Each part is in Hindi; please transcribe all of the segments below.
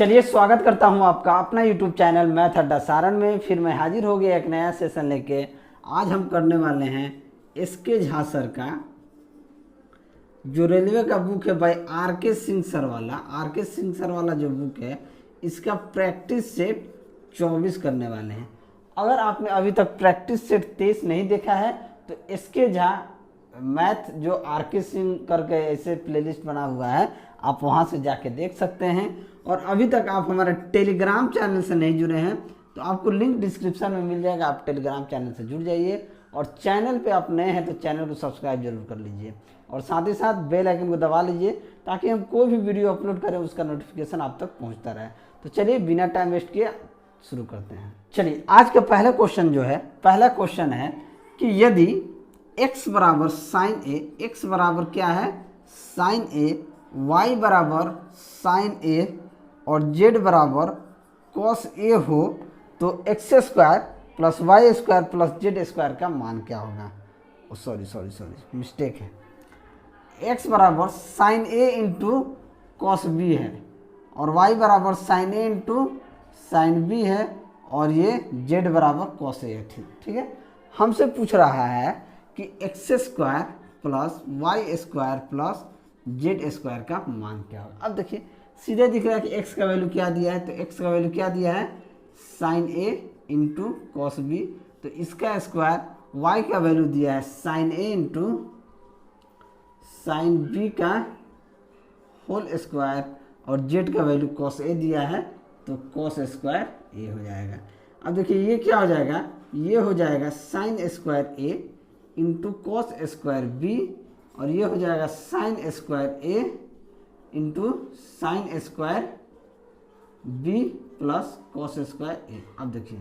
चलिए स्वागत करता हूं आपका अपना YouTube चैनल मैथ अड्डा सारण में। फिर मैं हाजिर हो गया एक नया सेशन लेके। आज हम करने वाले हैं एसके झा सर का जो रेलवे का बुक है भाई आर.के. सिंह सर वाला। आर.के. सिंह सर वाला जो बुक है इसका प्रैक्टिस सेट 24 करने वाले हैं। अगर आपने अभी तक प्रैक्टिस सेट 23 नहीं देखा है तो एसके झा मैथ जो आर.के. सिंह करके ऐसे प्लेलिस्ट बना हुआ है, आप वहां से जाके देख सकते हैं। और अभी तक आप हमारे टेलीग्राम चैनल से नहीं जुड़े हैं तो आपको लिंक डिस्क्रिप्शन में मिल जाएगा, आप टेलीग्राम चैनल से जुड़ जाइए। और चैनल पे आप नए हैं तो चैनल को सब्सक्राइब जरूर कर लीजिए और साथ ही साथ बेल आइकन को दबा लीजिए ताकि हम कोई भी वीडियो अपलोड करें उसका नोटिफिकेशन आप तक पहुंचता रहे। तो चलिए बिना टाइम वेस्ट किए शुरू करते हैं। चलिए आज का पहला क्वेश्चन जो है, पहला क्वेश्चन है कि यदि x बराबर साइन ए, x बराबर क्या है साइन ए, y बराबर साइन ए और z बराबर कॉस ए हो तो X square plus Y square plus Z square का मान क्या होगा। सॉरी मिस्टेक है। x बराबर sine A into cos B है और y बराबर sine A into sine B है और ये z बराबर कॉस ए है। ठीक है, हमसे पूछ रहा है कि X square plus Y square plus Z square का मान क्या होगा। अब देखिए सीधे दिख रहा है कि x का वैल्यू क्या दिया है, तो x का वैल्यू क्या दिया है sine A into cos B, तो इसका स्क्वायर y का वैल्यू दिया है sine A into sine B का होल स्क्वायर और z का वैल्यू कॉस ए दिया है तो कॉस स्क्वायर ए हो जाएगा। अब देखिए ये क्या हो जाएगा, ये हो जाएगा sine square A into cos square B और ये हो जाएगा sine square A into sine square B plus cos square A. अब देखिए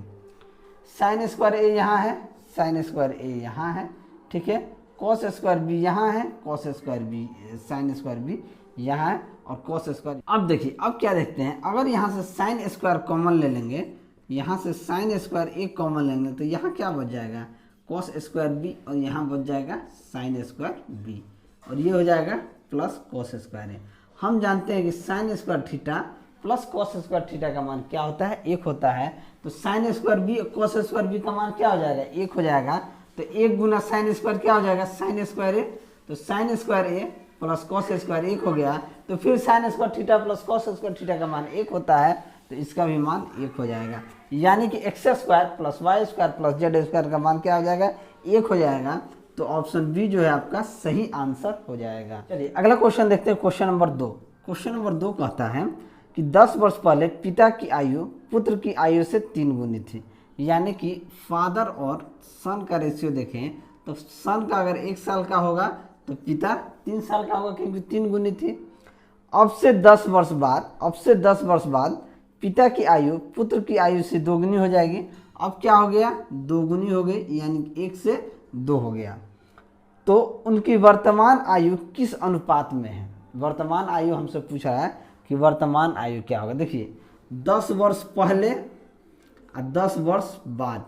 साइन स्क्वायर ए यहाँ है, साइन स्क्वायर ए यहाँ है, ठीक है, कॉस स्क्वायर बी यहाँ है, cos square B sine square B यहाँ है और कॉस स्क्वायर। अब देखिए अब क्या देखते हैं, अगर यहाँ से साइन स्क्वायर कॉमन ले लेंगे, यहाँ से साइन स्क्वायर ए कॉमन लेंगे तो यहाँ क्या बच जाएगा कॉस स्क्वायर बी और यहाँ बच जाएगा साइन स्क्वायर बी और ये हो जाएगा प्लस कॉस स्क्वायर ए। हम जानते हैं कि sine square theta plus cos square theta का मान क्या होता है, एक होता है। तो sine square B cos square B का मान क्या हो जाएगा, एक हो जाएगा। तो एक गुना साइन स्क्वायर क्या हो जाएगा साइन स्क्वायर ए, तो साइन स्क्वायर ए प्लस कॉस स्क्वायर एक हो गया। तो फिर sign square theta plus cos square theta का मान एक होता है तो इसका भी मान एक हो जाएगा। यानी कि X square plus Y square plus Z square का मान क्या हो जाएगा, एक हो जाएगा। तो ऑप्शन बी जो है आपका सही आंसर हो जाएगा। चलिए अगला क्वेश्चन देखते हैं, क्वेश्चन नंबर 2। क्वेश्चन नंबर 2 कहता है कि 10 वर्ष पहले पिता की आयु पुत्र की आयु से 3 गुनी थी। यानी कि फादर और सन का रेशियो देखें तो सन का अगर 1 साल का होगा तो पिता 3 साल का होगा क्योंकि 3 गुनी थी। अब से 10 वर्ष बाद पिता की आयु पुत्र की आयु से 2 गुनी हो जाएगी। अब क्या हो गया, 2 गुनी हो गई यानी 1 से 2 हो गया। तो उनकी वर्तमान आयु किस अनुपात में है। वर्तमान आयु हमसे पूछ रहा है कि वर्तमान आयु क्या होगा। देखिए 10 वर्ष पहले और 10 वर्ष बाद,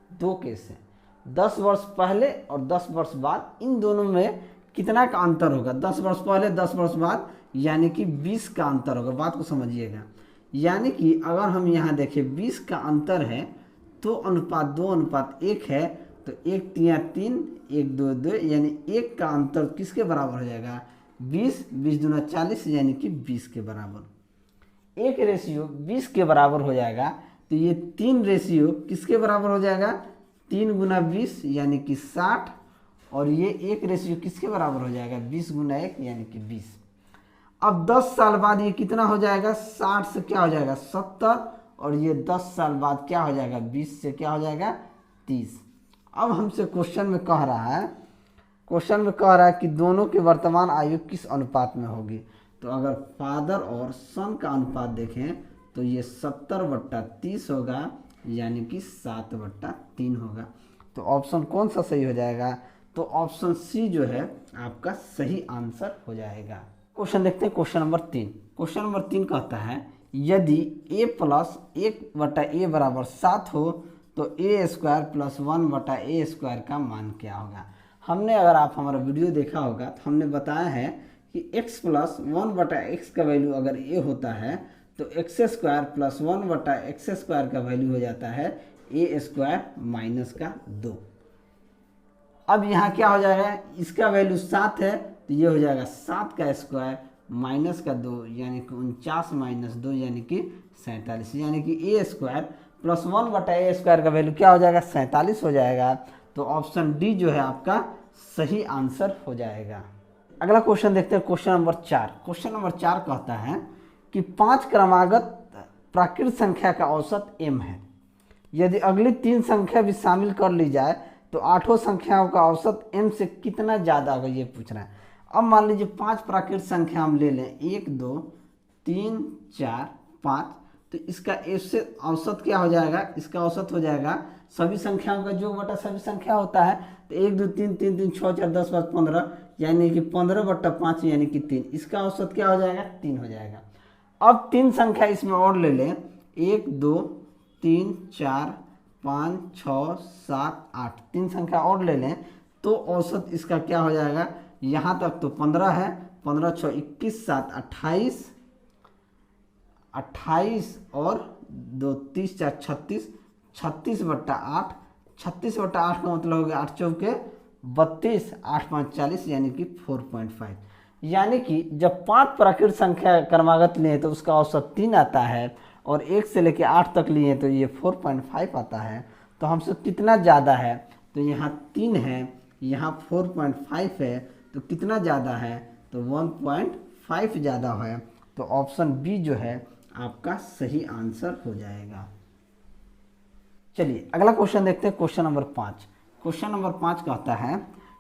दो केस है, 10 वर्ष पहले और 10 वर्ष बाद, इन दोनों में कितना का अंतर होगा। 10 वर्ष पहले 10 वर्ष बाद यानी कि 20 का अंतर होगा। बात को समझिएगा, यानी कि अगर हम यहाँ देखें 20 का अंतर है तो अनुपात 2:1 है तो 1 3 3 1 2 2 यानी 1 का अंतर किसके बराबर हो जाएगा 20, 20 दूना 40 यानी कि 20 के बराबर। एक रेशियो 20 के बराबर हो जाएगा तो ये 3 रेशियो किसके बराबर हो जाएगा 3 गुना 20 यानी कि 60 और ये एक रेशियो किसके बराबर हो जाएगा 20 गुना 1 यानी कि 20। अब 10 साल बाद ये कितना हो जाएगा 60 से क्या हो जाएगा 70 और ये 10 साल बाद क्या हो जाएगा 20 से क्या हो जाएगा 30। अब हमसे क्वेश्चन में कह रहा है कि दोनों की वर्तमान आयु किस अनुपात में होगी। तो अगर फादर और सन का अनुपात देखें तो ये 70/30 होगा यानी कि 7/3 होगा। तो ऑप्शन कौन सा सही हो जाएगा, तो ऑप्शन सी जो है आपका सही आंसर हो जाएगा। क्वेश्चन देखते हैं, क्वेश्चन नंबर 3। क्वेश्चन नंबर 3 कहता है यदि a प्लस 1/a बराबर 7 हो तो a square plus 1/a square का मान क्या होगा। हमने अगर आप हमारा वीडियो देखा होगा तो हमने बताया है कि x प्लस 1/x का वैल्यू अगर a होता है तो एक्स स्क्वायर प्लस 1/x² का वैल्यू हो जाता है a² माइनस का 2। अब यहाँ क्या हो जाएगा, इसका वैल्यू 7 है तो ये हो जाएगा 7 का स्क्वायर माइनस का 2 यानी कि 49 माइनस 2 यानी कि 47, यानी कि a² प्लस 1/a² का वैल्यू क्या हो जाएगा, 47 हो जाएगा। तो ऑप्शन डी जो है आपका सही आंसर हो जाएगा। अगला क्वेश्चन देखते हैं, क्वेश्चन नंबर 4। क्वेश्चन नंबर 4 कहता है कि 5 क्रमागत प्राकृत संख्या का औसत m है। यदि अगली 3 संख्या भी शामिल कर ली जाए तो 8 संख्याओं का औसत m से कितना ज़्यादा होगा, ये पूछ रहा है। अब मान लीजिए 5 प्राकृत संख्या हम ले लें, 1 2 3 4 5, तो इसका इससे औसत क्या हो जाएगा, इसका औसत हो जाएगा सभी संख्याओं का जो बटा सभी संख्या होता है, तो 1 2 3 3 3 6 4 10 5 15 यानी कि 15/5 यानी कि 3, इसका औसत क्या हो जाएगा, 3 हो जाएगा। अब 3 संख्या इसमें और ले लें, 1 2 3 4 5 6 7 8, 3 संख्या और ले लें तो औसत इसका क्या हो जाएगा, यहाँ तक तो 15 है, 15 6 21 7 28 28 और 2 30 4 36, 36/8, 36/8 का मतलब हो गया 8 चौके 32, 8 5 40 यानी कि 4.5। यानी कि जब 5 प्राकृत संख्या क्रमागत लिए तो उसका औसत 3 आता है और 1 से लेकर 8 तक लिए तो ये 4.5 आता है। तो हमसे कितना ज़्यादा है, तो यहाँ 3 है, यहाँ 4.5 है, तो कितना ज़्यादा है, तो 1.5 ज़्यादा है। तो ऑप्शन बी जो है आपका सही आंसर हो जाएगा। चलिए अगला क्वेश्चन देखते हैं, क्वेश्चन नंबर 5। क्वेश्चन नंबर 5 कहता है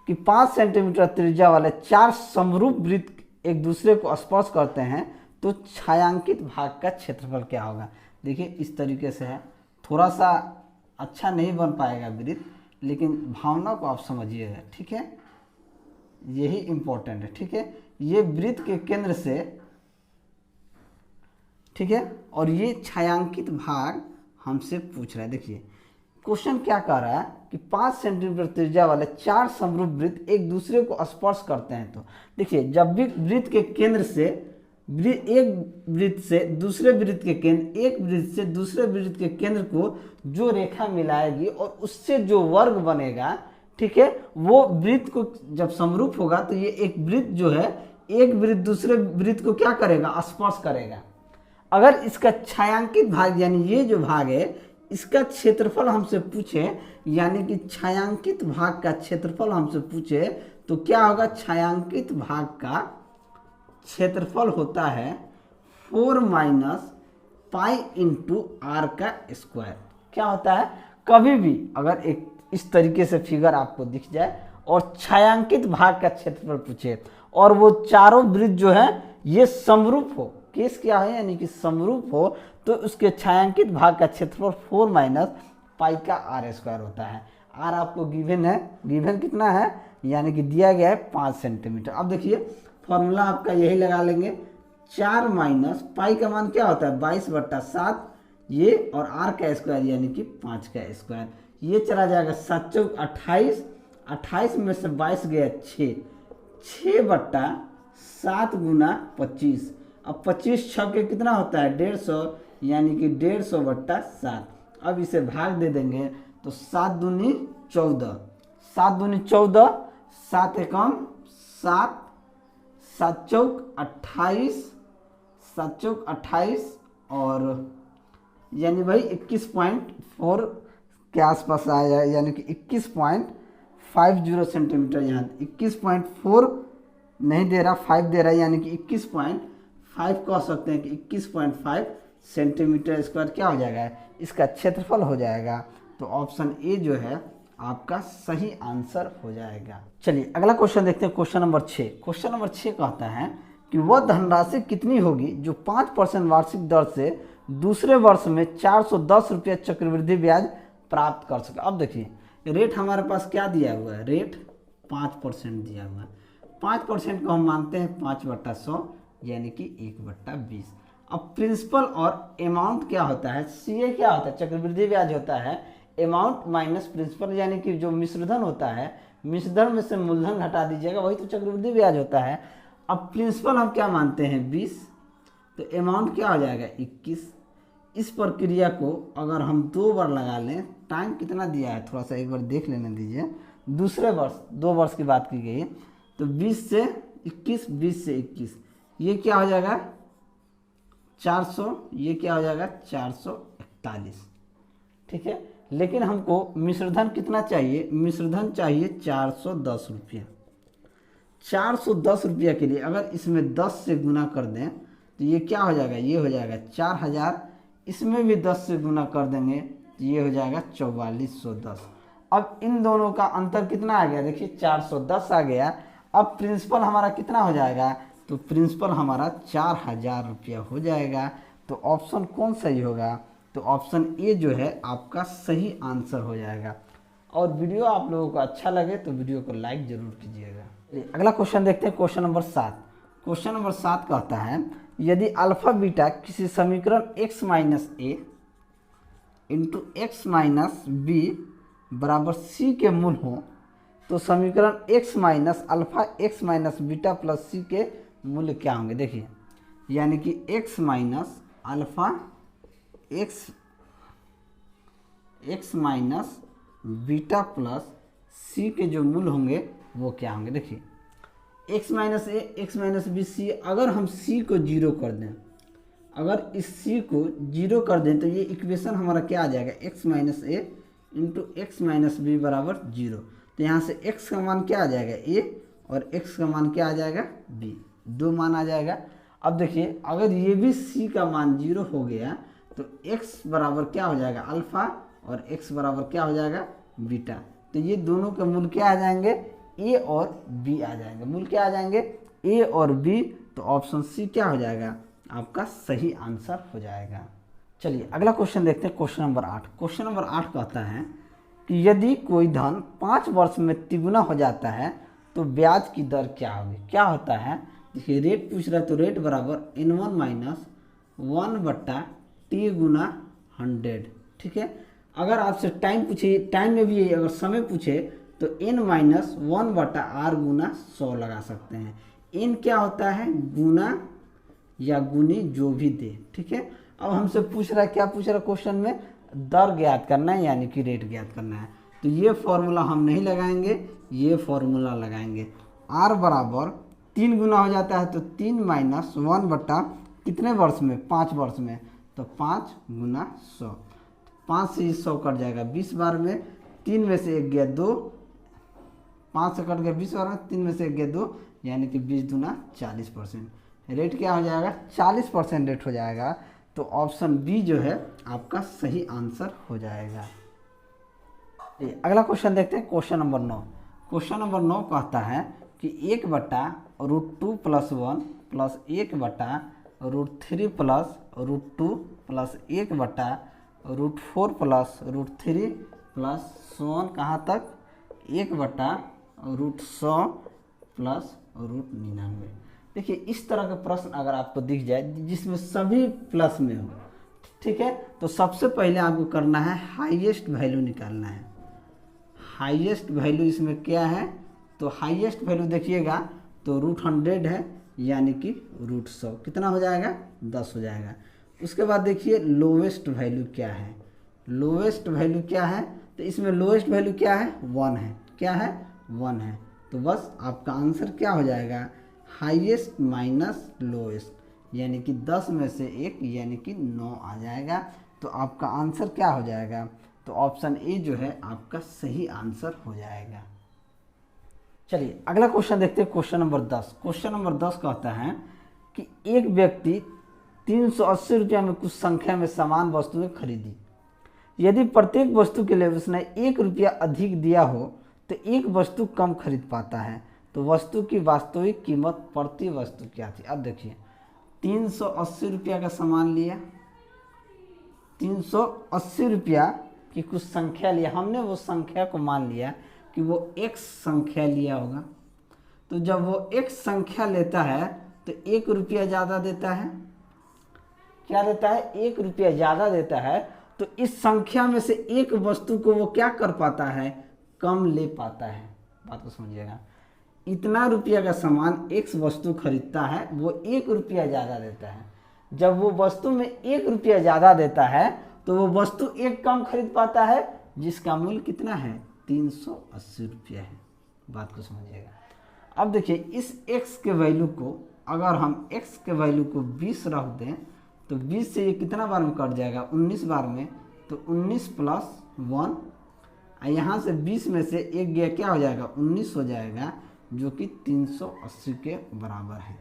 कि 5 सेंटीमीटर त्रिज्या वाले 4 समरूप वृत्त एक दूसरे को स्पर्श करते हैं तो छायांकित भाग का क्षेत्रफल क्या होगा। देखिए इस तरीके से है, थोड़ा सा अच्छा नहीं बन पाएगा वृत्त, लेकिन भावना को आप समझिएगा, ठीक है, यही इम्पोर्टेंट है, ठीक है। ये वृत्त के केंद्र से, ठीक है, और ये छायांकित भाग हमसे पूछ रहा है। देखिए क्वेश्चन क्या कह रहा है कि 5 सेंटीमीटर त्रिज्या वाले 4 समरूप वृत्त एक दूसरे को स्पर्श करते हैं। तो देखिए जब भी वृत्त के केंद्र से एक वृत्त से दूसरे वृत्त के केंद्र, एक वृत्त से दूसरे वृत्त के केंद्र को जो रेखा मिलाएगी और उससे जो वर्ग बनेगा, ठीक है, वो वृत्त को जब समरूप होगा तो ये एक वृत्त जो है एक वृत्त दूसरे वृत्त को क्या करेगा, स्पर्श करेगा। अगर इसका छायांकित भाग यानी ये जो भाग है इसका क्षेत्रफल हमसे पूछे, यानी कि छायांकित भाग का क्षेत्रफल हमसे पूछे, तो क्या होगा, छायांकित भाग का क्षेत्रफल होता है 4 माइनस पाई इंटू आर का स्क्वायर। क्या होता है, कभी भी अगर एक इस तरीके से फिगर आपको दिख जाए और छायांकित भाग का क्षेत्रफल पूछे और वो चारों वृत्त जो है ये समरूप हो, केस क्या है यानी कि समरूप हो, तो उसके छायांकित भाग का क्षेत्रफल 4 माइनस पाई का आर स्क्वायर होता है। आर आपको गिवन है, गिवन कितना है यानी कि दिया गया है 5 सेंटीमीटर। अब देखिए फॉर्मूला आपका यही लगा लेंगे, 4 माइनस पाई का मान क्या होता है 22/7 ये, और आर का स्क्वायर यानी कि 5 का स्क्वायर, ये चला जाएगा 7 चौक 28, 28 में से 22 गया 6, 6/7 गुना 25। अब 25 6 के कितना होता है 150, यानी कि 150/7। अब इसे भाग दे देंगे तो 7 दूनी 14, 7 दूनी 14, 7 एकम 7, 7 चौक 28, 7 चौक 28 और यानी भाई 21.4 के आसपास आया, यानी कि 21.50 सेंटीमीटर। यहाँ 21.4 नहीं दे रहा, 5 दे रहा है, यानी कि 21.5 कह सकते हैं कि 21.5 सेंटीमीटर स्क्वायर क्या हो जाएगा, इसका क्षेत्रफल हो जाएगा। तो ऑप्शन ए जो है आपका सही आंसर हो जाएगा। चलिए अगला क्वेश्चन देखते हैं, क्वेश्चन नंबर 6। क्वेश्चन नंबर 6 कहता है कि वह धनराशि कितनी होगी जो 5% वार्षिक दर से दूसरे वर्ष में 410 रुपये चक्रवृद्धि ब्याज प्राप्त कर सके। अब देखिए रेट हमारे पास क्या दिया हुआ है, रेट 5% दिया हुआ है। 5% को हम मानते हैं 5/100 यानी कि 1/20। अब प्रिंसिपल और अमाउंट क्या होता है, सीए क्या होता है, चक्रवृद्धि ब्याज होता है अमाउंट माइनस प्रिंसिपल, यानी कि जो मिश्रधन होता है, मिश्रधन में से मूलधन घटा दीजिएगा, वही तो चक्रवृद्धि ब्याज होता है। अब प्रिंसिपल हम क्या मानते हैं 20, तो अमाउंट क्या हो जाएगा 21। इस प्रक्रिया को अगर हम 2 बार लगा लें, टाइम कितना दिया है थोड़ा सा एक बार देख लेने दीजिए। दूसरे वर्ष 2 वर्ष की बात की गई है, तो 20 से 21, 20 से 21, ये क्या हो जाएगा 400, ये क्या हो जाएगा 441। ठीक है, लेकिन हमको मिश्रधन कितना चाहिए, मिश्रधन चाहिए 410 रुपया। 410 रुपया के लिए अगर इसमें 10 से गुना कर दें तो ये क्या हो जाएगा, ये हो जाएगा 4000। इसमें भी 10 से गुना कर देंगे तो ये हो जाएगा 4410। अब इन दोनों का अंतर कितना आ गया, देखिए 410 आ गया। अब प्रिंसिपल हमारा कितना हो जाएगा, तो प्रिंसिपल हमारा 4000 रुपया हो जाएगा। तो ऑप्शन कौन सही होगा, तो ऑप्शन ए जो है आपका सही आंसर हो जाएगा। और वीडियो आप लोगों को अच्छा लगे तो वीडियो को लाइक जरूर कीजिएगा। अगला क्वेश्चन देखते हैं, क्वेश्चन नंबर 7। क्वेश्चन नंबर 7 कहता है यदि अल्फा बीटा किसी समीकरण x माइनस ए इंटू एक्स माइनस बी बराबर c के मूल हो तो समीकरण x minus alpha x minus beta plus c के मूल्य क्या होंगे। देखिए, यानी कि x minus alpha x minus beta plus c के जो मूल होंगे वो क्या होंगे। देखिए, x माइनस ए एक्स माइनस बी सी, अगर हम c को 0 कर दें, अगर इस c को 0 कर दें तो ये इक्वेशन हमारा क्या आ जाएगा, x माइनस ए इंटू एक्स माइनस बी बराबर 0। तो यहाँ से x का मान क्या आ जाएगा a और x का मान क्या आ जाएगा b, 2 मान आ जाएगा। अब देखिए, अगर ये भी c का मान 0 हो गया तो x बराबर क्या हो जाएगा अल्फा और x बराबर क्या हो जाएगा बीटा। तो ये दोनों के मूल क्या आ जाएंगे, a और b आ जाएंगे। मूल क्या आ जाएंगे, a और b। तो ऑप्शन सी क्या हो जाएगा, आपका सही आंसर हो जाएगा। चलिए अगला क्वेश्चन देखते हैं, क्वेश्चन नंबर 8। क्वेश्चन नंबर 8 कहता है कि यदि कोई धन 5 वर्ष में तिगुना हो जाता है तो ब्याज की दर क्या होगी। क्या होता है, देखिए रेट पूछ रहा है, तो रेट बराबर n1 माइनस 1/t गुना 100। ठीक है, अगर आपसे टाइम पूछे, टाइम में भी अगर समय पूछे तो n माइनस 1/r गुना 100 लगा सकते हैं। n क्या होता है, गुना या गुनी जो भी दे। ठीक है, अब हमसे पूछ रहा है, क्या पूछ रहा है क्वेश्चन में, दर ज्ञात करना है यानी कि रेट ज्ञात करना है। तो ये फॉर्मूला हम नहीं लगाएंगे, ये फॉर्मूला लगाएंगे। r बराबर 3 गुना हो जाता है तो 3 माइनस 1 बटा कितने वर्ष में, 5 वर्ष में, तो 5 गुना 100। 5 से 100 कट जाएगा 20 बार में, 3 में से 1 गया 2, 5 से कट गया 20 बार में, 3 में से 1 गया 2, यानी कि 20 दूना 40%। रेट क्या हो जाएगा, 40% रेट हो जाएगा। तो ऑप्शन बी जो है आपका सही आंसर हो जाएगा। अगला क्वेश्चन देखते हैं, क्वेश्चन नंबर 9। क्वेश्चन नंबर 9 कहता है कि 1/√2 + 1 plus 1/√3 plus √2 plus 1/√4 plus √3 plus 100 कहाँ तक 1/√100 प्लस √99। देखिए, इस तरह का प्रश्न अगर आपको दिख जाए जिसमें सभी प्लस में हो, ठीक है, तो सबसे पहले आपको करना है हाईएस्ट वैल्यू निकालना है। हाईएस्ट वैल्यू इसमें क्या है, तो हाईएस्ट वैल्यू देखिएगा तो √100 है, यानी कि √100 कितना हो जाएगा, 10 हो जाएगा। उसके बाद देखिए लोवेस्ट वैल्यू क्या है, लोवेस्ट वैल्यू क्या है, तो इसमें लोवेस्ट वैल्यू क्या है, 1 है। क्या है, 1 है। तो बस आपका आंसर क्या हो जाएगा, हाईएस्ट माइनस लोएस्ट, यानी कि 10 में से 1 यानी कि 9 आ जाएगा। तो आपका आंसर क्या हो जाएगा, तो ऑप्शन ए जो है आपका सही आंसर हो जाएगा। चलिए अगला क्वेश्चन देखते हैं, क्वेश्चन नंबर 10। क्वेश्चन नंबर 10 कहता है कि एक व्यक्ति 380 रुपया में कुछ संख्या में समान वस्तुएं खरीदी। यदि प्रत्येक वस्तु के लिए उसने 1 रुपया अधिक दिया हो तो एक वस्तु कम खरीद पाता है, तो वस्तु की वास्तविक कीमत प्रति वस्तु क्या थी। अब देखिए 380 रुपया का सामान लिया, 380 रुपया की कुछ संख्या लिया, हमने वो संख्या को मान लिया कि वो x संख्या लिया होगा। तो जब वो x संख्या लेता है तो 1 रुपया ज़्यादा देता है। क्या देता है, 1 रुपया ज़्यादा देता है। तो इस संख्या में से एक वस्तु को वो क्या कर पाता है, कम ले पाता है। बात को समझिएगा, इतना रुपया का सामान x वस्तु खरीदता है, वो 1 रुपया ज़्यादा देता है। जब वो वस्तु में 1 रुपया ज़्यादा देता है तो वो वस्तु 1 कम खरीद पाता है, जिसका मूल्य कितना है, 380 रुपया है। बात को समझिएगा। अब देखिए इस x के वैल्यू को, अगर हम x के वैल्यू को 20 रख दें तो 20 से ये कितना बार में कट जाएगा, 19 बार में, तो 19 प्लस 1, यहाँ से 20 में से 1 गया, क्या हो जाएगा, 19 हो जाएगा, जो कि 380 के बराबर है।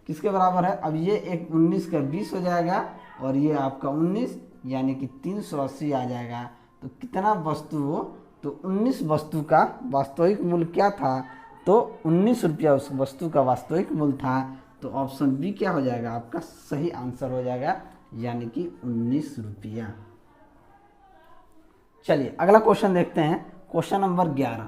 किसके बराबर है, अब ये एक 19 का 20 हो जाएगा और ये आपका 19, यानी कि 380 आ जाएगा। तो कितना वस्तु हो, तो 19 वस्तु का वास्तविक मूल्य क्या था, तो 19 रुपया उस वस्तु का वास्तविक मूल्य था। तो ऑप्शन बी क्या हो जाएगा, आपका सही आंसर हो जाएगा, यानी कि 19 रुपया। चलिए अगला क्वेश्चन देखते हैं, क्वेश्चन नंबर 11।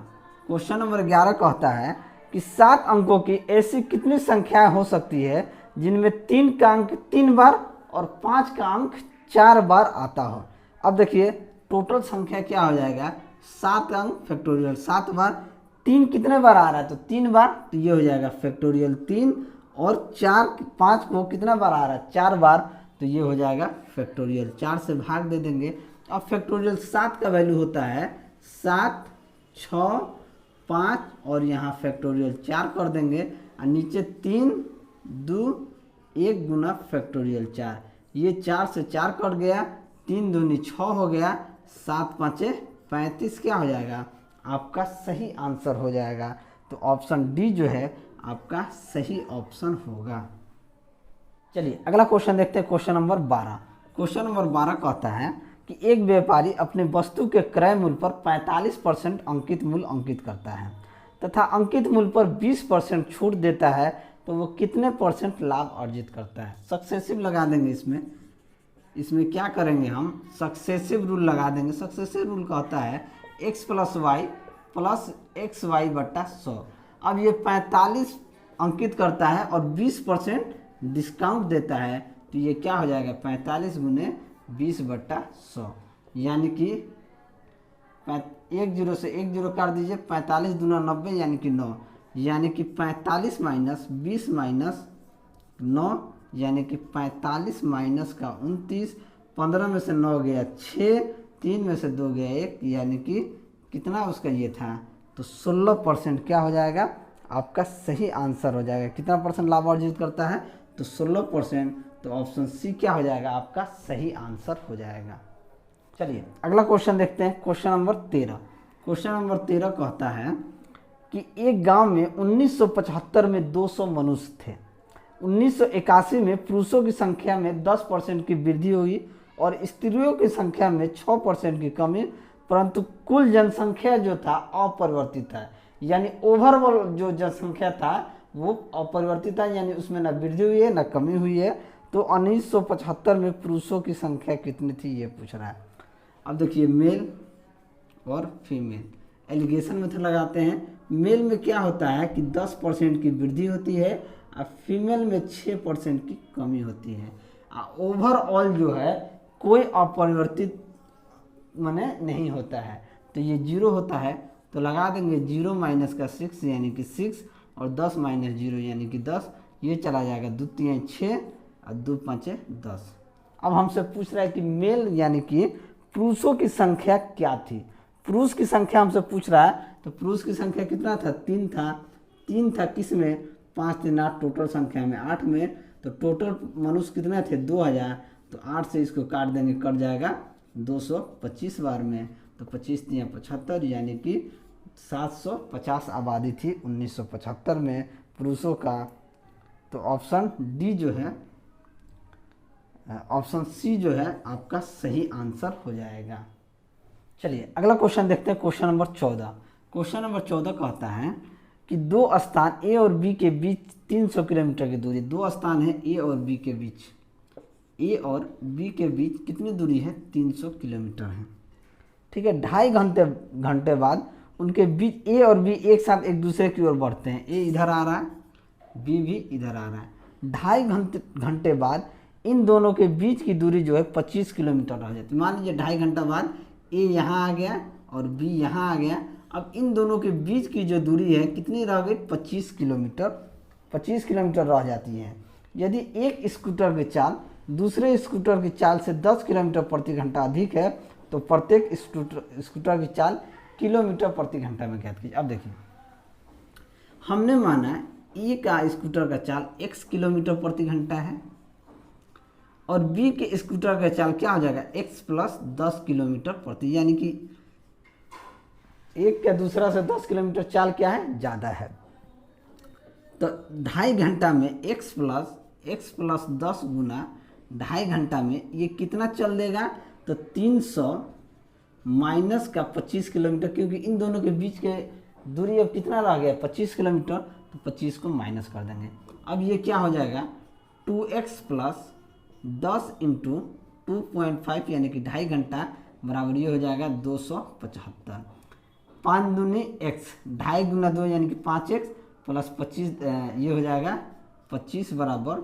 क्वेश्चन नंबर 11 कहता है कि 7 अंकों की ऐसी कितनी संख्याएं हो सकती है जिनमें 3 का अंक 3 बार और 5 का अंक 4 बार आता हो। अब देखिए टोटल संख्या क्या हो जाएगा, 7 अंक फैक्टोरियल 7 बार, 3 कितने बार आ रहा है, तो 3 बार, तो ये हो जाएगा फैक्टोरियल 3, और 5 को कितना बार आ रहा है, 4 बार, तो ये हो जाएगा फैक्टोरियल 4 से भाग दे देंगे। अब फैक्टोरियल 7 का वैल्यू होता है 7, 6, 5 और यहाँ फैक्टोरियल 4 कर देंगे, और नीचे 3, 2, 1 गुना फैक्टोरियल 4, ये 4 से 4 कट गया, 3 दूनी 6 हो गया, 7 5 35 क्या हो जाएगा, आपका सही आंसर हो जाएगा। तो ऑप्शन डी जो है आपका सही ऑप्शन होगा। चलिए अगला क्वेश्चन देखते हैं, क्वेश्चन नंबर 12। क्वेश्चन नंबर 12 कहता है कि एक व्यापारी अपने वस्तु के क्रय मूल्य पर 45% अंकित मूल्य अंकित करता है तथा अंकित मूल्य पर 20% छूट देता है, तो वो कितने % लाभ अर्जित करता है। सक्सेसिव लगा देंगे इसमें क्या करेंगे, हम सक्सेसिव रूल लगा देंगे। सक्सेसिव रूल कहता है x + y + xy बट्टा 100। अब ये 45 अंकित करता है और 20% डिस्काउंट देता है, तो ये क्या हो जाएगा, 45 गुने 20 बट्टा 100, यानी कि 1 0 से 1 0 काट दीजिए, 45 दूना 90 यानी कि 9, यानी कि 45 माइनस 20 माइनस 9, यानी कि 45 माइनस का 29, 15 में से 9 गया 6, 3 में से 2 गया 1, यानी कि कितना उसका ये था, तो 16% क्या हो जाएगा, आपका सही आंसर हो जाएगा। कितना % लाभ अर्जित करता है, तो 16%, तो ऑप्शन सी क्या हो जाएगा, आपका सही आंसर हो जाएगा। चलिए अगला क्वेश्चन देखते हैं, क्वेश्चन नंबर 13। क्वेश्चन नंबर 13 कहता है कि एक गांव में 1975 में 200 मनुष्य थे। 1981 में पुरुषों की संख्या में 10% की वृद्धि हुई और स्त्रियों की संख्या में 6% की कमी, परंतु कुल जनसंख्या जो था अपरिवर्तित था, यानी ओवरऑल जो जनसंख्या था वो अपरिवर्तित है, यानी उसमें ना वृद्धि हुई है ना कमी हुई है। तो 1975 में पुरुषों की संख्या कितनी थी, ये पूछ रहा है। अब देखिए मेल और फीमेल एलिगेशन मेथड लगाते हैं। मेल में क्या होता है कि 10% की वृद्धि होती है और फीमेल में 6% की कमी होती है। ओवरऑल जो है कोई अपरिवर्तित माने नहीं होता है, तो ये 0 होता है, तो लगा देंगे 0 माइनस का 6 यानी कि 6 और 10 माइनस 0 यानी कि 10, ये चला जाएगा 2 3 6 और 2 5 10। अब हमसे पूछ रहा है कि मेल यानी कि पुरुषों की संख्या क्या थी। पुरुष की संख्या हमसे पूछ रहा है, तो पुरुष की संख्या कितना था, 3 था। 3 था किस में, 5 3 8 टोटल संख्या में, 8 में, तो टोटल मनुष्य कितने थे, 2000, तो 8 से इसको काट देंगे, कट जाएगा 225 बार में, तो 25 3 75, यानी कि 750 आबादी थी 1975 में पुरुषों का। तो ऑप्शन डी जो है, ऑप्शन सी जो है आपका सही आंसर हो जाएगा। चलिए अगला क्वेश्चन देखते हैं, क्वेश्चन नंबर 14। क्वेश्चन नंबर 14 कहता है कि 2 स्थान ए और बी के बीच 300 किलोमीटर की दूरी, 2 स्थान है ए और बी के बीच, ए और बी के बीच कितनी दूरी है, 300 किलोमीटर है। ठीक है, 2.5 घंटे बाद उनके बीच ए और बी एक साथ एक दूसरे की ओर बढ़ते हैं। ए इधर आ रहा है, बी भी इधर आ रहा है। 2.5 घंटे बाद इन दोनों के बीच की दूरी जो है 25 किलोमीटर रह जाती है। मान लीजिए 2.5 घंटा बाद ए यहाँ आ गया और बी यहाँ आ गया। अब इन दोनों के बीच की जो दूरी है कितनी रह गई, 25 किलोमीटर। 25 किलोमीटर रह जाती है। यदि एक स्कूटर की चाल दूसरे स्कूटर की चाल से 10 किलोमीटर प्रति घंटा अधिक है तो प्रत्येक स्कूटर की चाल किलोमीटर प्रति घंटा में ज्ञात कीजिए। अब देखिए, हमने माना ए का स्कूटर का चाल x किलोमीटर प्रति घंटा है और बी के स्कूटर का चाल क्या हो जाएगा x प्लस 10 किलोमीटर प्रति, यानी कि एक का दूसरा से 10 किलोमीटर चाल क्या है, ज़्यादा है। तो 2.5 घंटा में x प्लस 10 गुना 2.5 घंटा में ये कितना चल देगा, तो 300 माइनस का 25 किलोमीटर, क्योंकि इन दोनों के बीच के दूरी अब कितना रह गया 25 किलोमीटर, तो 25 को माइनस कर देंगे। अब ये क्या हो जाएगा 2x प्लस 10 इंटू 2.5 यानी कि 2.5 घंटा बराबर ये हो जाएगा 275। 5 दूनी x, 2.5 गुना 2 यानी कि 5x प्लस 25 ये हो जाएगा 25 बराबर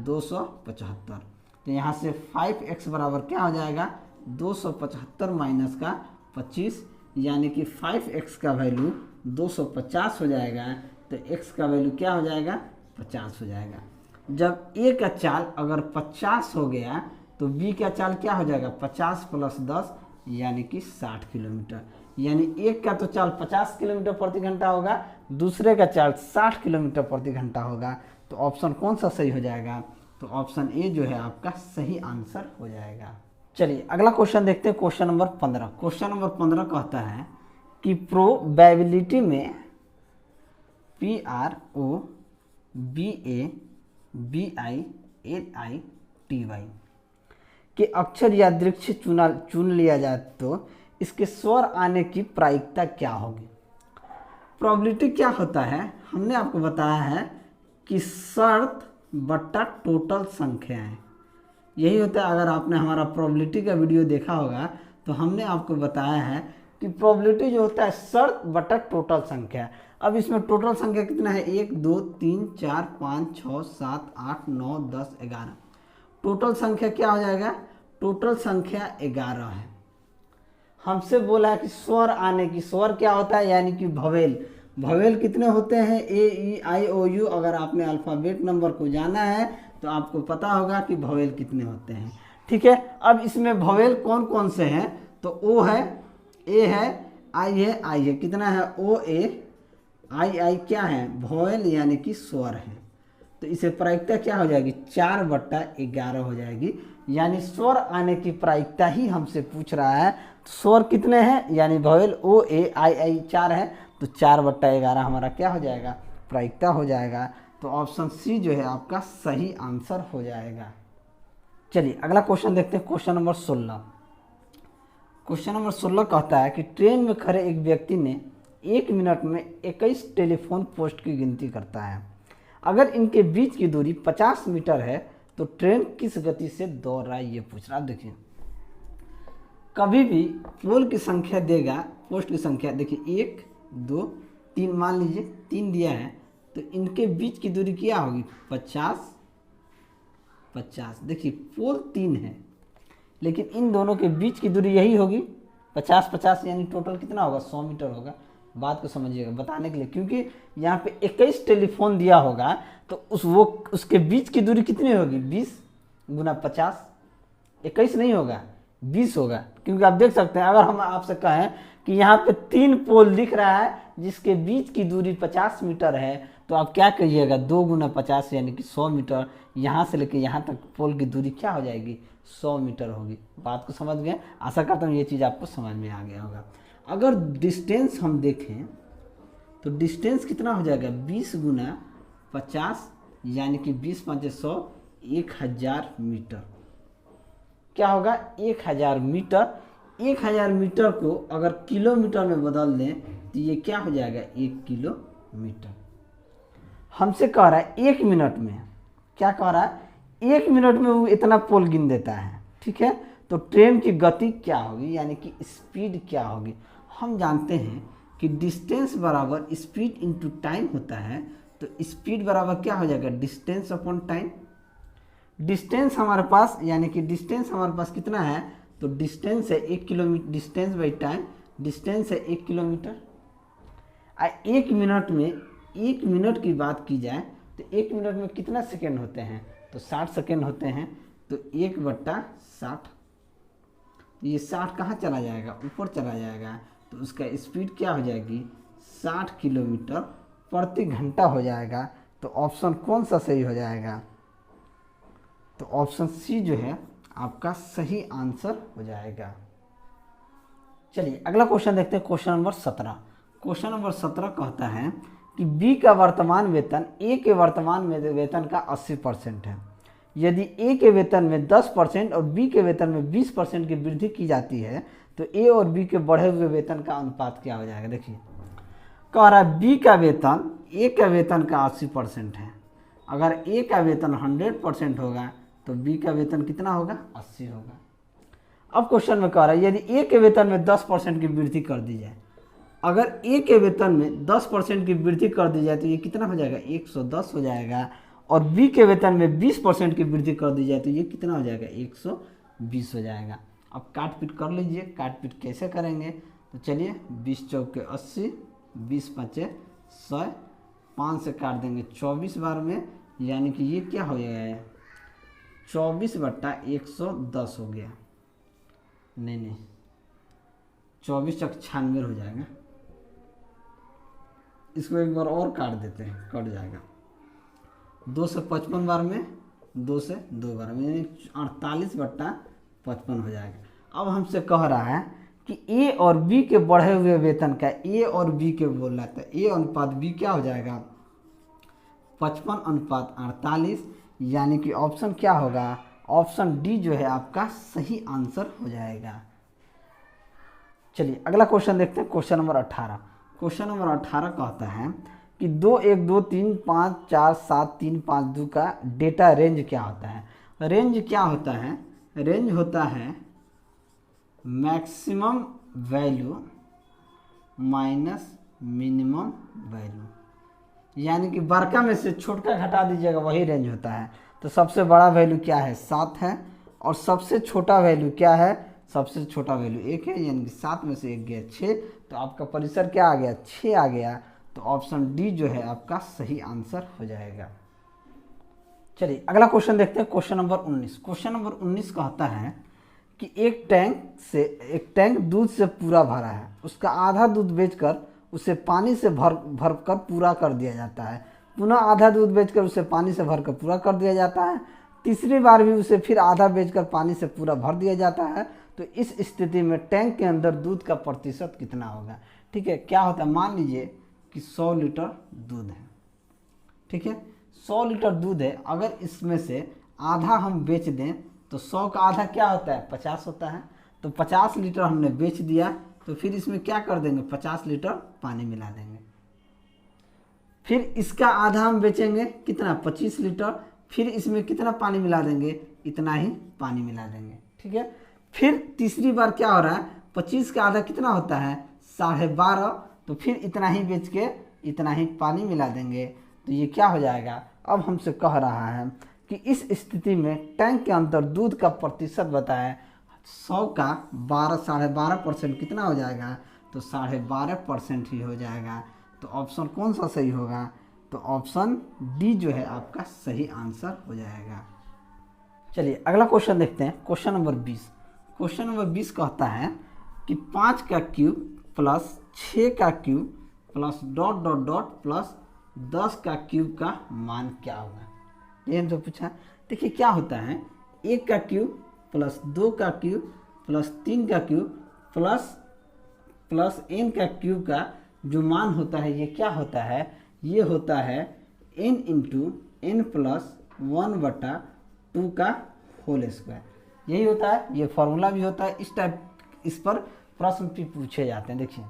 275। तो यहाँ से 5x बराबर क्या हो जाएगा 275 माइनस का 25, यानी कि 5x का वैल्यू 250 हो जाएगा। तो x का वैल्यू क्या हो जाएगा 50 हो जाएगा। जब a का चाल अगर 50 हो गया तो b का चाल क्या हो जाएगा 50 प्लस 10 यानी कि 60 किलोमीटर, यानी एक का तो चाल 50 किलोमीटर प्रति घंटा होगा, दूसरे का चाल 60 किलोमीटर प्रति घंटा होगा। तो ऑप्शन कौन सा सही हो जाएगा, तो ऑप्शन ए जो है आपका सही आंसर हो जाएगा। चलिए अगला क्वेश्चन देखते हैं, क्वेश्चन नंबर 15। क्वेश्चन नंबर 15 कहता है कि प्रोबेबिलिटी में PROBABILITY के अक्षर या दृक्ष चुन लिया जाए तो इसके स्वर आने की प्रायिकता क्या होगी। प्रोबेबिलिटी क्या होता है, हमने आपको बताया है कि शर्त बट्टा टोटल संख्याएं, यही होता है। अगर आपने हमारा प्रोबेबिलिटी का वीडियो देखा होगा तो हमने आपको बताया है कि प्रोबेबिलिटी जो होता है शर्त बट्टा टोटल संख्या। अब इसमें टोटल संख्या कितना है 1 2 3 4 5 6 7 8 9 10 11। टोटल संख्या क्या हो जाएगा, टोटल संख्या 11 है। हमसे बोला है कि स्वर आने की, स्वर क्या होता है यानी कि भवेल। भवेल कितने होते हैं A E I O U। अगर आपने अल्फ़ाबेट नंबर को जाना है तो आपको पता होगा कि भवेल कितने होते हैं, ठीक है। अब इसमें भवेल कौन कौन से हैं, तो O है, A है, I है, I है, कितना है O A I क्या है भवेल यानी कि स्वर है। तो इसे प्रायिकता क्या हो जाएगी 4/11 हो जाएगी, यानी स्वर आने की प्रायिकता ही हमसे पूछ रहा है। तो स्वर कितने हैं यानी भवेल O A I 4 है, तो 4/11 हमारा क्या हो जाएगा प्रायिकता हो जाएगा। तो ऑप्शन सी जो है आपका सही आंसर हो जाएगा। चलिए अगला क्वेश्चन देखते हैं, क्वेश्चन नंबर 16। क्वेश्चन नंबर 16 कहता है कि ट्रेन में खड़े एक व्यक्ति ने 1 मिनट में 21 टेलीफोन पोस्ट की गिनती करता है। अगर इनके बीच की दूरी 50 मीटर है तो ट्रेन किस गति से दौड़ रहा है, ये पूछ रहा है। देखिए कभी भी पोल की संख्या देगा, पोस्ट की संख्या देखिए 1 2 3 मान लीजिए 3 दिया है, तो इनके बीच की दूरी क्या होगी 50 50। देखिए पोल 3 है लेकिन इन दोनों के बीच की दूरी यही होगी 50 50, यानी टोटल कितना होगा 100 मीटर होगा। बात को समझिएगा बताने के लिए, क्योंकि यहाँ पे 21 टेलीफोन दिया होगा तो उसके बीच की दूरी कितनी होगी 20 गुना 50, 21 नहीं होगा 20 होगा। क्योंकि आप देख सकते हैं अगर हम आपसे कहें कि यहाँ पे 3 पोल दिख रहा है जिसके बीच की दूरी 50 मीटर है, तो आप क्या करिएगा 2 गुना 50 यानी कि 100 मीटर। यहाँ से लेकर यहाँ तक पोल की दूरी क्या हो जाएगी 100 मीटर होगी। बात को समझ गए, आशा करता हूँ ये चीज़ आपको समझ में आ गया होगा। अगर डिस्टेंस हम देखें तो डिस्टेंस कितना हो जाएगा 20 गुना 50 यानी कि 20 5 100 1000 मीटर। क्या होगा 1000 मीटर। 1000 मीटर को अगर किलोमीटर में बदल दें तो ये क्या हो जाएगा 1 किलोमीटर। हमसे कह रहा है 1 मिनट में, क्या कह रहा है 1 मिनट में वो इतना पोल गिन देता है, ठीक है। तो ट्रेन की गति क्या होगी यानी कि स्पीड क्या होगी। हम जानते हैं कि डिस्टेंस बराबर स्पीड इंटू टाइम होता है, तो स्पीड बराबर क्या हो जाएगा डिस्टेंस अपॉन टाइम। डिस्टेंस हमारे पास यानी कि डिस्टेंस हमारे पास कितना है, तो डिस्टेंस है 1 kilometre, distance by time, distance है 1 किलोमीटर। 1 मिनट में 1 मिनट की बात की जाए तो 1 मिनट में कितना सेकेंड होते हैं तो 60 सेकेंड होते हैं, तो 1/60, ये 60 कहाँ चला जाएगा, ऊपर चला जाएगा, तो उसका स्पीड क्या हो जाएगी 60 किलोमीटर प्रति घंटा हो जाएगा। तो ऑप्शन कौन सा सही हो जाएगा, तो ऑप्शन सी जो है आपका सही आंसर हो जाएगा। चलिए अगला क्वेश्चन देखते हैं, क्वेश्चन नंबर 17। क्वेश्चन नंबर 17 कहता है कि बी का वर्तमान वेतन ए के वर्तमान वेतन का 80% है। यदि ए के वेतन में 10% और बी के वेतन में 20% की वृद्धि की जाती है तो ए और बी के बढ़े हुए वेतन का अनुपात क्या हो जाएगा। देखिए कह रहा है बी का वेतन ए का वेतन का 80% है, अगर ए का वेतन 100% होगा तो बी का वेतन कितना होगा 80 होगा। अब क्वेश्चन में कह रहा है यदि ए के वेतन में 10% की वृद्धि कर दी जाए, अगर ए के वेतन में 10% की वृद्धि कर दी जाए तो ये कितना हो जाएगा 110 हो जाएगा, और बी के वेतन में 20% की वृद्धि कर दी जाए तो ये कितना हो जाएगा 120 हो जाएगा। अब काट पीट कर लीजिए, काट पीट कैसे करेंगे, तो चलिए 20 चौके 80, 20 5 100, 5 से काट देंगे 24 बार में, यानी कि ये क्या हो गया 24/110 हो गया। नहीं 24 चक 96 हो जाएगा। इसको एक बार और काट देते हैं, कट जाएगा 2 से 55 बार में, 2 से 2 बार में, यानी 48/55 हो जाएगा। अब हमसे कह रहा है कि ए और बी के बढ़े हुए वेतन का, ए और बी के बोल रहा था, ए अनुपात बी क्या हो जाएगा 55/48, यानी कि ऑप्शन क्या होगा, ऑप्शन डी जो है आपका सही आंसर हो जाएगा। चलिए अगला क्वेश्चन देखते हैं, क्वेश्चन नंबर 18। क्वेश्चन नंबर 18 कहता है कि 2 1 2 3 5 4 7 3 5 2 का डेटा रेंज क्या होता है। रेंज क्या होता है, रेंज होता है maximum value minus minimum value, यानी कि बड़का में से छोटा घटा दीजिएगा वही रेंज होता है। तो सबसे बड़ा वैल्यू क्या है 7 है, और सबसे छोटा वैल्यू क्या है, सबसे छोटा वैल्यू 1 है, यानी कि 7 में से 1 गया 6, तो आपका परिसर क्या आ गया 6 आ गया। तो ऑप्शन डी जो है आपका सही आंसर हो जाएगा। चलिए अगला क्वेश्चन देखते हैं, क्वेश्चन नंबर 19। क्वेश्चन नंबर 19 कहता है कि एक टैंक दूध से पूरा भरा है, उसका आधा दूध बेचकर उसे पानी से भर कर पूरा कर दिया जाता है, पुनः आधा दूध बेचकर उसे पानी से भरकर पूरा कर दिया जाता है, तीसरी बार भी उसे फिर आधा बेचकर पानी से पूरा भर दिया जाता है। तो इस स्थिति में टैंक के अंदर दूध का प्रतिशत कितना होगा। ठीक है, क्या होता है, मान लीजिए कि 100 लीटर दूध है, ठीक है 100 लीटर दूध है, अगर इसमें से आधा हम बेच दें तो 100 का आधा क्या होता है 50 होता है। तो 50 लीटर हमने बेच दिया, तो फिर इसमें क्या कर देंगे 50 लीटर पानी मिला देंगे, फिर इसका आधा हम बेचेंगे कितना 25 लीटर, फिर इसमें कितना पानी मिला देंगे, इतना ही पानी मिला देंगे। ठीक है, फिर तीसरी बार क्या हो रहा है 25 का आधा कितना होता है 12.5, तो फिर इतना ही बेच के इतना ही पानी मिला देंगे, तो ये क्या हो जाएगा। अब हमसे कह रहा है कि इस स्थिति में टैंक के अंदर दूध का प्रतिशत बताएं, 100 का 12.5% कितना हो जाएगा, तो 12.5% ही हो जाएगा। तो ऑप्शन कौन सा सही होगा, तो ऑप्शन डी जो है आपका सही आंसर हो जाएगा। चलिए अगला क्वेश्चन देखते हैं, क्वेश्चन नंबर 20। क्वेश्चन नंबर 20 कहता है कि 5 का क्यूब प्लस 6 का क्यूब प्लस ... प्लस 10 का क्यूब का मान क्या होगा। ये हमसे पूछा। देखिए क्या होता है, 1 का क्यूब प्लस 2 का क्यूब प्लस 3 का क्यूब प्लस n का क्यूब का जो मान होता है, ये क्या होता है, ये होता है n इंटू n प्लस 1/2 का होल स्क्वायर। यही होता है, ये फॉर्मूला भी होता है। इस पर प्रश्न भी पूछे जाते हैं। देखिए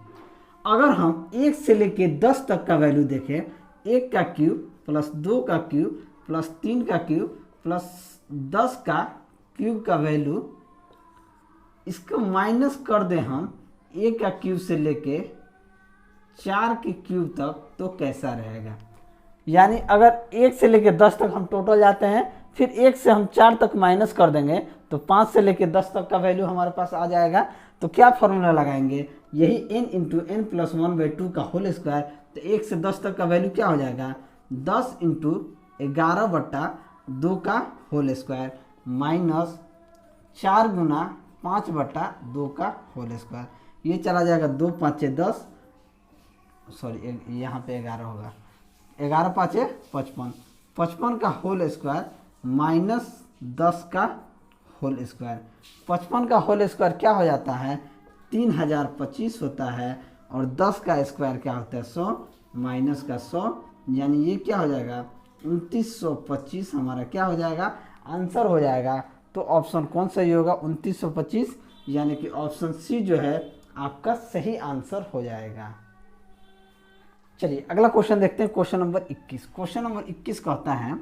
अगर हम 1 से लेके 10 तक का वैल्यू देखें, 1 का क्यूब प्लस 2 का क्यूब प्लस 3 का क्यूब प्लस 10 का क्यूब का वैल्यू, इसको माइनस कर दें हम 1 का क्यूब से लेके 4 के क्यूब तक, तो कैसा रहेगा। यानी अगर 1 से लेके 10 तक हम टोटल जाते हैं, फिर 1 से हम 4 तक माइनस कर देंगे, तो 5 से लेके 10 तक का वैल्यू हमारे पास आ जाएगा। तो क्या फॉर्मूला लगाएंगे, यही n इंटू n प्लस 1/2 का होल स्क्वायर। तो 1 से 10 तक का वैल्यू क्या हो जाएगा, 10 इंटू 11/2 2 का होल स्क्वायर माइनस 4 गुना 5/2 का होल स्क्वायर, ये चला जाएगा 2 5 10, सॉरी यहाँ पे 11 होगा, 11 5 55, 55 का होल स्क्वायर माइनस 10 का होल स्क्वायर। 55 का होल स्क्वायर क्या हो जाता है 3025 होता है, और 10 का स्क्वायर क्या होता है 100 माइनस का 100, यानी ये क्या हो जाएगा 2925 हमारा क्या हो जाएगा आंसर हो जाएगा। तो ऑप्शन कौन सही होगा 2925, यानी कि ऑप्शन सी जो है आपका सही आंसर हो जाएगा। चलिए अगला क्वेश्चन देखते हैं, क्वेश्चन नंबर 21। क्वेश्चन नंबर 21 कहता है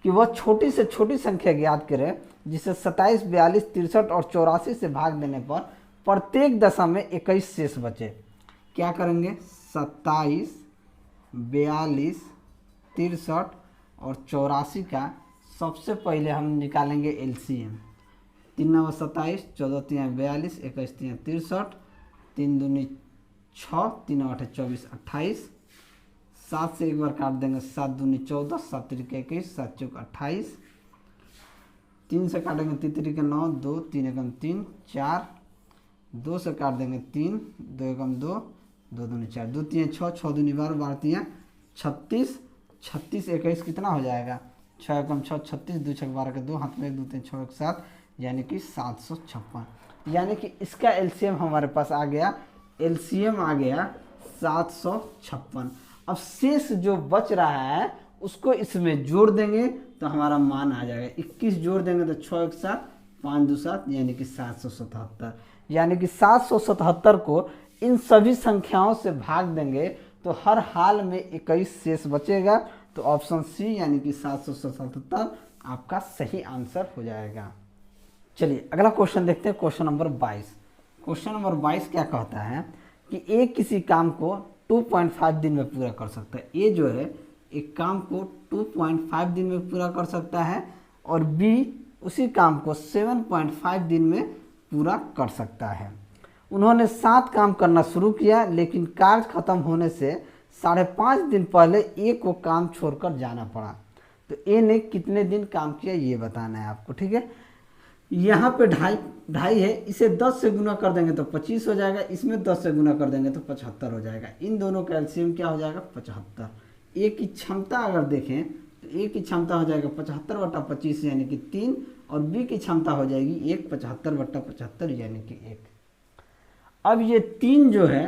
कि वह छोटी से छोटी संख्या ज्ञात करे जिसे 27, 42, 63 और 84 से भाग देने पर प्रत्येक दशा में 21 शेष बचे। क्या करेंगे 27, 42, 63 और 84 का सबसे पहले हम निकालेंगे एलसीएम। 3 9 27, 14 3 42, 21 3 63, 3 दूनी 6, 3 8 24 28, 7 से एक बार काट देंगे 7 दूनी 14, 7 3 21, 7 4 28, 3 से काटेंगे 3 3 9, 2 3 एकम 3 4, 2 से काट देंगे 3, 2 एकम 2, 2 दूनी 4, 2 3 6, 6 दूनी 12, 12 3 36, 36 21 कितना हो जाएगा 6 एकम 6 36, 2 6 12 के 2 हाथ में 1 2 3 6 1 7, यानी कि 756, यानी कि इसका एलसीएम हमारे पास आ गया, एलसीएम आ गया 756। अब शेष जो बच रहा है उसको इसमें जोड़ देंगे तो हमारा मान आ जाएगा 21 जोड़ देंगे तो 6 1 7 5 2 7, यानी कि 777, यानी कि 777 को इन सभी संख्याओं से भाग देंगे तो हर हाल में 21 शेष बचेगा। तो ऑप्शन सी यानी कि 777 आपका सही आंसर हो जाएगा। चलिए अगला क्वेश्चन देखते हैं, क्वेश्चन नंबर 22। क्वेश्चन नंबर 22 क्या कहता है कि ए किसी काम को 2.5 दिन में पूरा कर सकता है। ए जो है एक काम को 2.5 दिन में पूरा कर सकता है और बी उसी काम को 7.5 दिन में पूरा कर सकता है। उन्होंने 7 काम करना शुरू किया, लेकिन कार्य खत्म होने से 5.5 दिन पहले ए को काम छोड़कर जाना पड़ा। तो ए ने कितने दिन काम किया ये बताना है आपको, ठीक है। यहाँ पे ढाई है, इसे 10 से गुना कर देंगे तो 25 हो जाएगा, इसमें 10 से गुना कर देंगे तो 75 हो जाएगा। इन दोनों का एलसीएम क्या हो जाएगा 75। ए की क्षमता अगर देखें तो ए की क्षमता हो जाएगा 75/25 यानी कि 3, और बी की क्षमता हो जाएगी 1 75/75 यानी कि 1। अब ये 3 जो है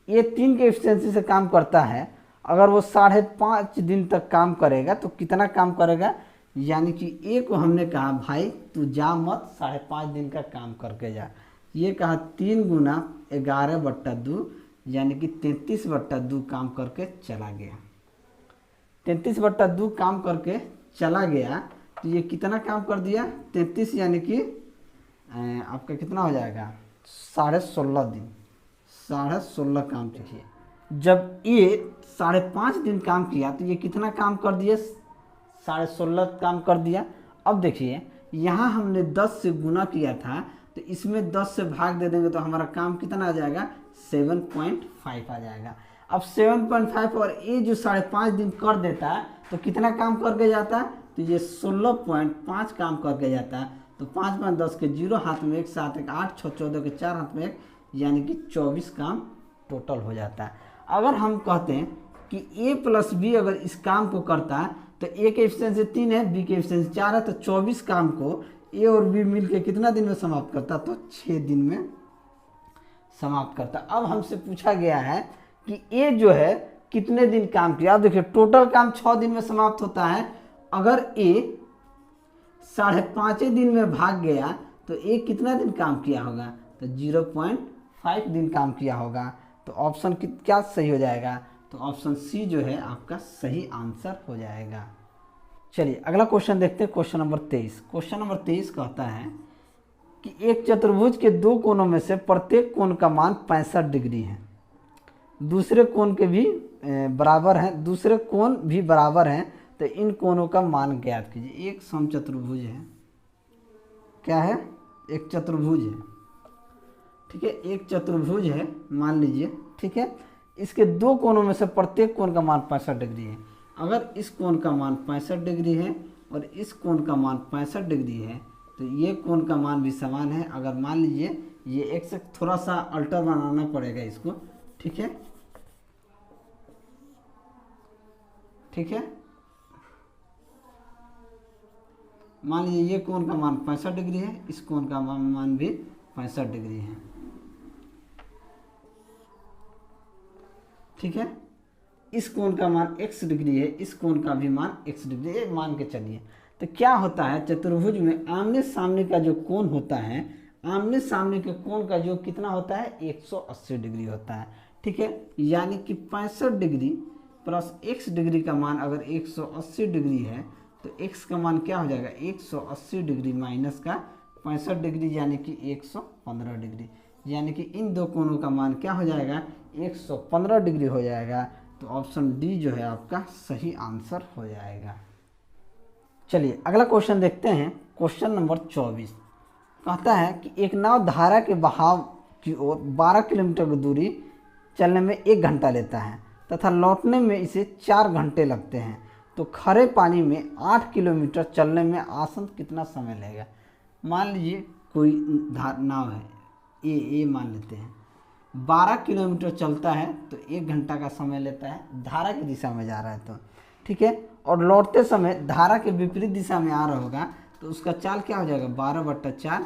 ये 3 के एफिशिएंसी से काम करता है। अगर वो 5.5 दिन तक काम करेगा तो कितना काम करेगा, यानी कि ए को हमने कहा भाई तू जा मत, 5.5 दिन का काम करके जा। ये कहा 3 गुना 11/2 यानी कि 33/2 काम करके चला गया। 33/2 काम करके चला गया तो ये कितना काम कर दिया 33, यानी कि आपका कितना हो जाएगा 16.5 दिन, 16.5 काम किए। जब ये 5.5 दिन काम किया तो ये कितना काम कर दिया 16.5 काम कर दिया। अब देखिए यहाँ हमने 10 से गुना किया था तो इसमें 10 से भाग दे देंगे तो हमारा काम कितना आ जाएगा 7.5 आ जाएगा। अब 7.5 और ये जो 5.5 दिन कर देता है तो कितना काम करके जाता है, तो ये 16.5 काम करके जाता है। तो 5 5 10 के 0 हाथ में 1 7 1 8 6 14 के 4 हाथ में 1, यानी कि 24 काम टोटल हो जाता है। अगर हम कहते हैं कि ए प्लस बी अगर इस काम को करता है तो ए के एफिशिएंसी 3 है, बी के एफिशिएंसी 4 है, तो 24 काम को ए और बी मिलके कितना दिन में समाप्त करता, तो 6 दिन में समाप्त करता। अब हमसे पूछा गया है कि ए जो है कितने दिन काम किया। अब देखिए टोटल काम 6 दिन में समाप्त होता है। अगर ए 5.5 दिन में भाग गया तो ए कितना दिन काम किया होगा, तो 0.5 दिन काम किया होगा। तो ऑप्शन क्या सही हो जाएगा, तो ऑप्शन सी जो है आपका सही आंसर हो जाएगा। चलिए अगला क्वेश्चन देखते हैं, क्वेश्चन नंबर 23। क्वेश्चन नंबर 23 कहता है कि एक चतुर्भुज के 2 कोनों में से प्रत्येक कोण का मान 65 डिग्री है, दूसरे कोण के भी बराबर हैं, दूसरे कोण भी बराबर हैं, तो इन कोणों का मान ज्ञात कीजिए। एक समचतुर्भुज है, क्या है, एक चतुर्भुज है, ठीक है, एक चतुर्भुज है मान लीजिए, ठीक है। इसके 2 कोणों में से प्रत्येक कोण का मान 65 डिग्री है। अगर इस कोण का मान 65 डिग्री है और इस कोण का मान 65 डिग्री है, तो ये कोण का मान भी समान है। अगर मान लीजिए ये एक्स थोड़ा सा अल्टर बनाना पड़ेगा इसको, ठीक है, ठीक है। मान लीजिए ये कोण का मान 65 डिग्री है, इस कोण का मान भी 65 डिग्री है, ठीक है। इस कोण का मान x डिग्री है, इस कोण का भी मान x डिग्री है, मान के चलिए। तो क्या होता है, चतुर्भुज में आमने सामने का जो कोण होता है, आमने सामने के कोण का जो कितना होता है 180 डिग्री होता है, ठीक है। यानी कि 65 डिग्री प्लस x डिग्री का मान अगर 180 डिग्री है तो x का मान क्या हो जाएगा 180 डिग्री माइनस का 65 डिग्री यानी कि 115 डिग्री, यानी कि इन दो कोणों का मान क्या हो जाएगा 115 डिग्री हो जाएगा। तो ऑप्शन डी जो है आपका सही आंसर हो जाएगा। चलिए अगला क्वेश्चन देखते हैं। क्वेश्चन नंबर 24 कहता है कि एक नाव धारा के बहाव की ओर 12 किलोमीटर की दूरी चलने में 1 घंटा लेता है तथा लौटने में इसे 4 घंटे लगते हैं, तो खरे पानी में 8 किलोमीटर चलने में आसन कितना समय लगेगा। मान लीजिए कोई नाव है ए मान लेते हैं, 12 किलोमीटर चलता है तो 1 घंटा का समय लेता है, धारा की दिशा में जा रहा है तो, ठीक है। और लौटते समय धारा के विपरीत दिशा में आ रहा होगा तो उसका चाल क्या हो जाएगा 12/4,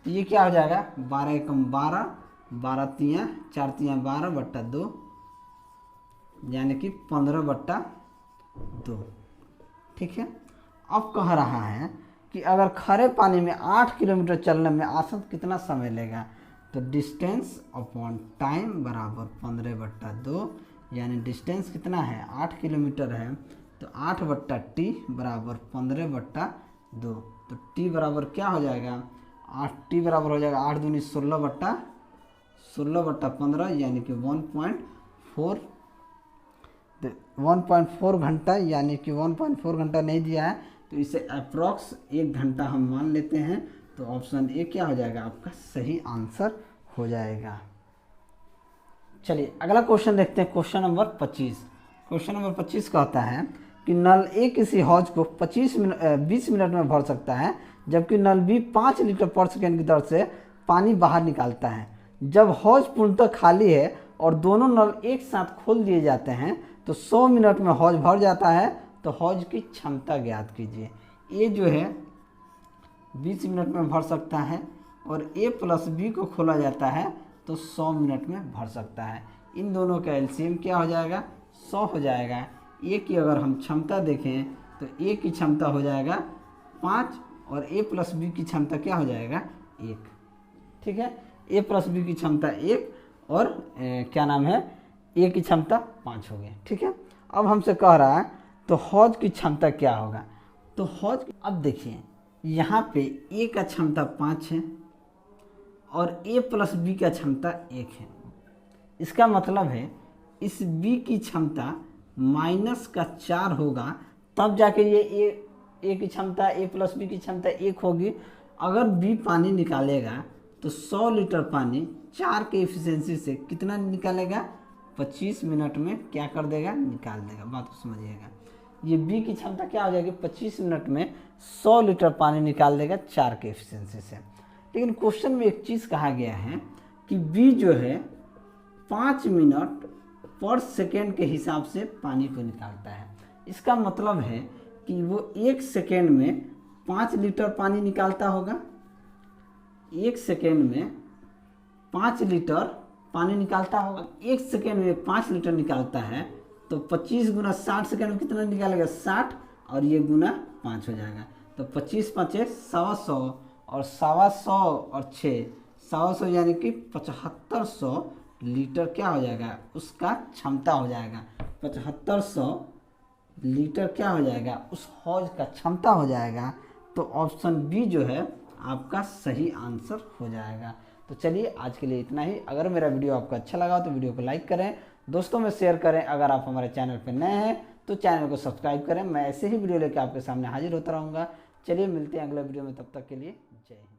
ये क्या हो जाएगा 12 एकम 12, 12 तियाँ 4 तियाँ 12/2 यानी कि 15/2, ठीक है। अब कह रहा है कि अगर खरे पानी में 8 किलोमीटर चलने में औसत कितना समय लेगा, तो डिस्टेंस अपॉन टाइम बराबर 15/2, यानी डिस्टेंस कितना है 8 किलोमीटर है तो 8/t बराबर 15/2, तो t बराबर क्या हो जाएगा 8t बराबर हो जाएगा 8 दूनी 16/15 यानी कि 1.4 घंटा, यानी कि 1.4 घंटा नहीं दिया है तो इसे अप्रॉक्स 1 घंटा हम मान लेते हैं। तो ऑप्शन ए क्या हो जाएगा आपका सही आंसर हो जाएगा। चलिए अगला क्वेश्चन देखते हैं। Question number 25। क्वेश्चन नंबर 25 कहता है कि नल ए किसी हौज को 20 मिनट में भर सकता है, जबकि नल बी 5 लीटर पर सेकेंड की दर से पानी बाहर निकालता है। जब हौज पूर्णतः खाली है और दोनों नल एक साथ खोल दिए जाते हैं तो 100 मिनट में हौज भर जाता है, तो हौज की क्षमता ज्ञात कीजिए। ए जो है 20 मिनट में भर सकता है और ए प्लस बी को खोला जाता है तो 100 मिनट में भर सकता है। इन दोनों का एलसीएम क्या हो जाएगा 100 हो जाएगा। ए की अगर हम क्षमता देखें तो ए की क्षमता हो जाएगा 5 और ए प्लस बी की क्षमता क्या हो जाएगा 1, ठीक है। ए प्लस बी की क्षमता 1 और क्या नाम है ए की क्षमता 5 हो गई, ठीक है। अब हमसे कह रहा है तो हौज की क्षमता क्या होगा, तो हौज अब देखिए यहाँ पे ए का क्षमता 5 है और ए प्लस बी का क्षमता 1 है। इसका मतलब है इस बी की क्षमता माइनस का 4 होगा तब जाके ये ए की क्षमता ए प्लस बी की क्षमता 1 होगी। अगर बी पानी निकालेगा तो 100 लीटर पानी 4 के एफिशिएंसी से कितना निकालेगा 25 मिनट में क्या कर देगा निकाल देगा। बात को समझिएगा, ये बी की क्षमता क्या हो जाएगी 25 मिनट में 100 लीटर पानी निकाल देगा 4 के एफिशिएंसी से। लेकिन क्वेश्चन में एक चीज़ कहा गया है कि बी जो है 5 मिनट पर सेकेंड के हिसाब से पानी को निकालता है। इसका मतलब है कि वो 1 सेकेंड में 5 लीटर पानी निकालता होगा, 1 सेकेंड में 5 लीटर पानी निकालता होगा। 1 सेकेंड में 5 लीटर निकालता है तो 25 गुना 60 सेकेंड में कितना निकालेगा 60 और ये गुना 5 हो जाएगा। तो 25 5 125 और 125 और 6 125 यानी कि 7500 लीटर क्या हो जाएगा उसका क्षमता हो जाएगा। 7500 लीटर क्या हो जाएगा उस हौज का क्षमता हो जाएगा। तो ऑप्शन बी जो है आपका सही आंसर हो जाएगा। तो चलिए आज के लिए इतना ही। अगर मेरा वीडियो आपको अच्छा लगा तो वीडियो को लाइक करें, दोस्तों में शेयर करें। अगर आप हमारे चैनल पर नए हैं तो चैनल को सब्सक्राइब करें। मैं ऐसे ही वीडियो लेकर आपके सामने हाजिर होता रहूँगा। चलिए मिलते हैं अगले वीडियो में, तब तक के लिए जय हिंद।